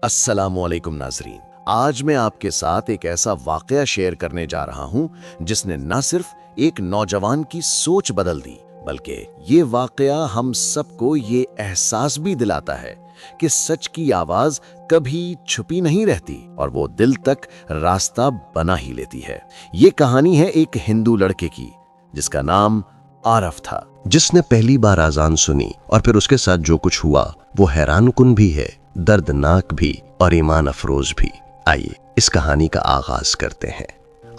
अस्सलामुअलैकुम नाजरीन, आज मैं आपके साथ एक ऐसा वाकया शेयर करने जा रहा हूं जिसने न सिर्फ एक नौजवान की सोच बदल दी, बल्कि ये वाकया हम सबको ये एहसास भी दिलाता है कि सच की आवाज कभी छुपी नहीं रहती और वो दिल तक रास्ता बना ही लेती है। ये कहानी है एक हिंदू लड़के की जिसका नाम आरफ था, जिसने पहली बार आजान सुनी और फिर उसके साथ जो कुछ हुआ वो हैरानकुन भी है, दर्दनाक भी और ईमान अफरोज भी। आइए इस कहानी का आगाज करते हैं।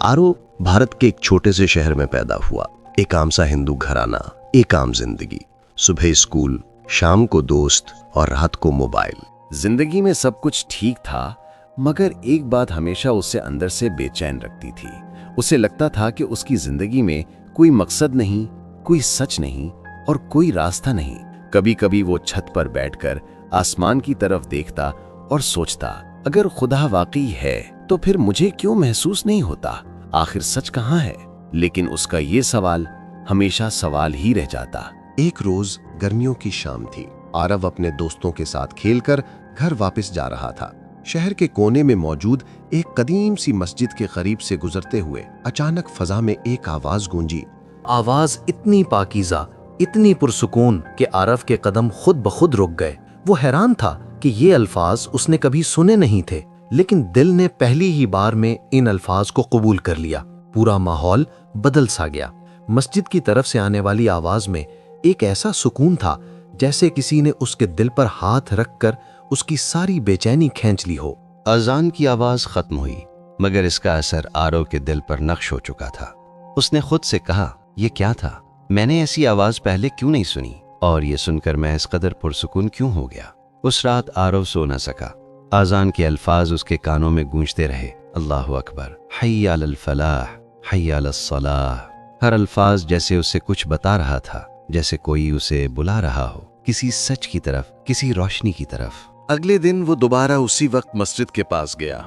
आरो भारत के एक छोटे से शहर में पैदा हुआ। एक आम सा हिंदू घराना, एक आम जिंदगी। सुबह स्कूल, शाम को दोस्त और रात को मोबाइल। जिंदगी में सब कुछ ठीक था, मगर एक बात हमेशा उसे अंदर से बेचैन रखती थी। उसे लगता था कि उसकी जिंदगी में कोई मकसद नहीं, कोई सच नहीं और कोई रास्ता नहीं। कभी कभी वो छत पर बैठकर आसमान की तरफ देखता और सोचता, अगर खुदा वाकई है तो फिर मुझे क्यों महसूस नहीं होता? आखिर सच कहाँ है? लेकिन उसका ये सवाल हमेशा सवाल ही रह जाता। एक रोज गर्मियों की शाम थी। आरव अपने दोस्तों के साथ खेलकर घर वापस जा रहा था। शहर के कोने में मौजूद एक कदीम सी मस्जिद के करीब से गुजरते हुए अचानक फजा में एक आवाज गूंजी। आवाज इतनी पाकीज़ा, इतनी पुरसुकून कि आरफ के कदम खुद ब खुद रुक गए। वो हैरान था कि ये अल्फाज उसने कभी सुने नहीं थे, लेकिन दिल ने पहली ही बार में इन अल्फाज को कबूल कर लिया। पूरा माहौल बदल सा गया। मस्जिद की तरफ से आने वाली आवाज में एक ऐसा सुकून था जैसे किसी ने उसके दिल पर हाथ रखकर उसकी सारी बेचैनी खींच ली हो। अजान की आवाज खत्म हुई, मगर इसका असर आरव के दिल पर नक्श हो चुका था। उसने खुद से कहा, यह क्या था? मैंने ऐसी आवाज पहले क्यों नहीं सुनी? और ये सुनकर मैं इस कदर पुरसुकून क्यों हो गया? उस रात आरव सो न सका। आजान के अल्फाज उसके कानों में गूंजते रहे। अल्लाहु अकबर, हय्या अलल फलाह, हय्या अलस सलाह। हर अल्फाज जैसे उसे कुछ बता रहा था, जैसे कोई उसे बुला रहा हो, किसी सच की तरफ, किसी रोशनी की तरफ। अगले दिन वो दोबारा उसी वक्त मस्जिद के पास गया।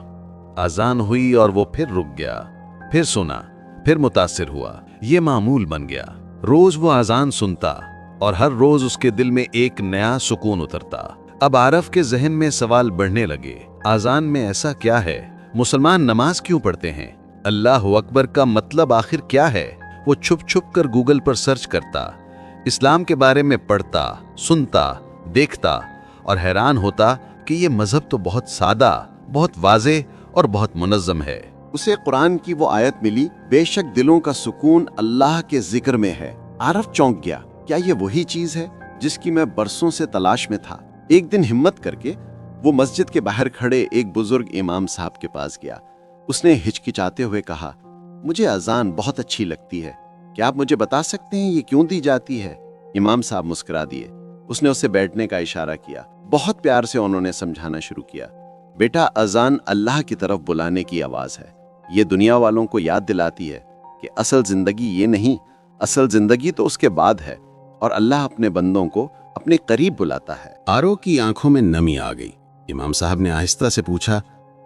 अजान हुई और वो फिर रुक गया, फिर सुना, फिर मुतासिर हुआ। ये मामूल बन गया। रोज वो अजान सुनता और हर रोज उसके दिल में एक नया सुकून उतरता। अब आरफ के जहन में सवाल बढ़ने लगे, अजान में ऐसा क्या है? मुसलमान नमाज क्यों पढ़ते हैं? अल्लाह अकबर का मतलब आखिर क्या है? वो छुप छुप कर गूगल पर सर्च करता, इस्लाम के बारे में पढ़ता, सुनता, देखता और हैरान होता कि ये मजहब तो बहुत सादा, बहुत वाज़ेह और बहुत मुनज़्ज़म है। उसे कुरान की वो आयत मिली, बेशक दिलों का सुकून अल्लाह के जिक्र में है। आरफ चौंक गया, क्या ये वही चीज है जिसकी मैं बरसों से तलाश में था? एक दिन हिम्मत करके वो मस्जिद के बाहर खड़े एक बुजुर्ग इमाम साहब के पास गया। उसने हिचकिचाते हुए कहा, मुझे अजान बहुत अच्छी लगती है, क्या आप मुझे बता सकते हैं ये क्यों दी जाती है? इमाम साहब मुस्कुरा दिए। उसने उसे बैठने का इशारा किया। बहुत प्यार से उन्होंने समझाना शुरू किया, बेटा अजान अल्लाह की तरफ बुलाने की आवाज है। ये दुनिया वालों को याद दिलाती है कि असल जिंदगी ये नहीं, असल जिंदगी तो उसके बाद है और अल्लाह अपने बंदों को अपने करीब बुलाता है। आरो की आंखों में नमी आ गई। इमाम साहब ने आहिस्ता से पूछा,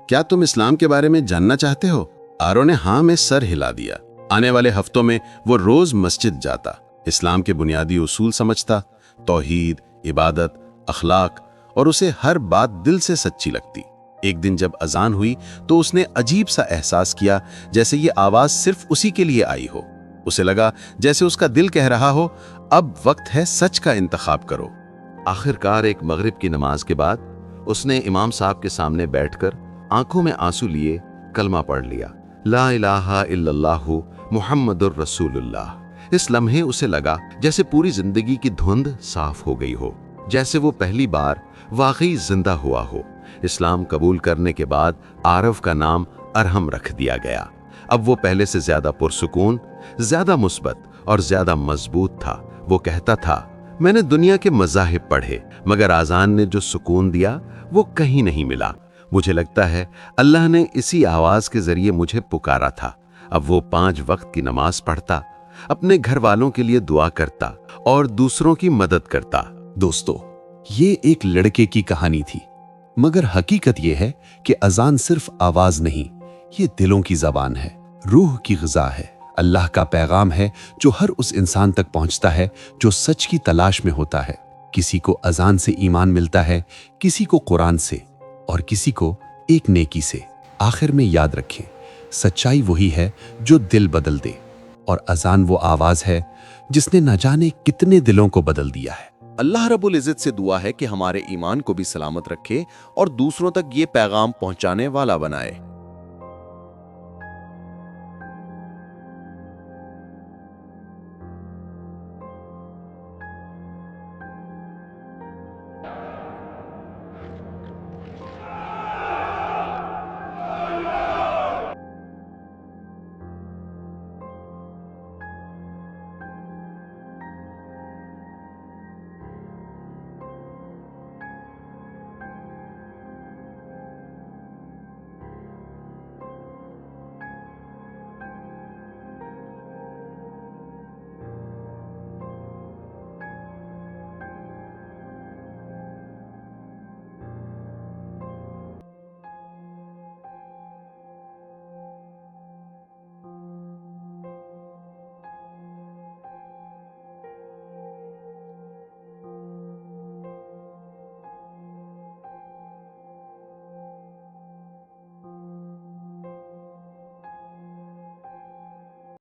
क्या तुम इस्लाम के बारे में जानना चाहते हो? आरो ने हाँ में सर हिला दिया। आने वाले हफ्तों में वो रोज मस्जिद जाता, इस्लाम के बुनियादी उसूल समझता, तौहीद, इबादत, अखलाक, और उसे हर बात दिल से सच्ची लगती। एक दिन जब अजान हुई तो उसने अजीब सा एहसास किया, जैसे ये आवाज सिर्फ उसी के लिए आई हो। उसे लगा जैसे उसका दिल कह रहा हो, अब वक्त है सच का इंतखाब करो। आखिरकार एक मगरिब की नमाज के बाद उसने इमाम साहब के सामने बैठकर आंखों में आंसू लिए कलमा पढ़ लिया, ला इलाहा इल्लल्लाहु मुहम्मदुर रसूलुल्लाह। इस लम्हे उसे लगा जैसे पूरी जिंदगी की धुंध साफ हो गई हो, जैसे वो पहली बार वाकई जिंदा हुआ हो। इस्लाम कबूल करने के बाद आरफ का नाम अरहम रख दिया गया। अब वो पहले से ज्यादा पुरसुकून, ज्यादा मुस्बत और ज्यादा मजबूत था। वो कहता था, मैंने दुनिया के मज़ाहिब पढ़े, मगर आजान ने जो सुकून दिया वो कहीं नहीं मिला। मुझे लगता है अल्लाह ने इसी आवाज के जरिए मुझे पुकारा था। अब वो 5 वक्त की नमाज पढ़ता, अपने घर वालों के लिए दुआ करता और दूसरों की मदद करता। दोस्तों, ये एक लड़के की कहानी थी, मगर हकीकत यह है कि अजान सिर्फ आवाज नहीं, ये दिलों की जबान है, रूह की ग़िज़ा है, अल्लाह का पैगाम है जो हर उस इंसान तक पहुंचता है जो सच की तलाश में होता है। किसी को अजान से ईमान मिलता है, किसी को कुरान से और किसी को एक नेकी से। आखिर में याद रखें, सच्चाई वही है जो दिल बदल दे, और अजान वो आवाज है जिसने न जाने कितने दिलों को बदल दिया है। अल्लाह रब्बुल इज़्ज़त से दुआ है कि हमारे ईमान को भी सलामत रखे और दूसरों तक ये पैगाम पहुंचाने वाला बनाए।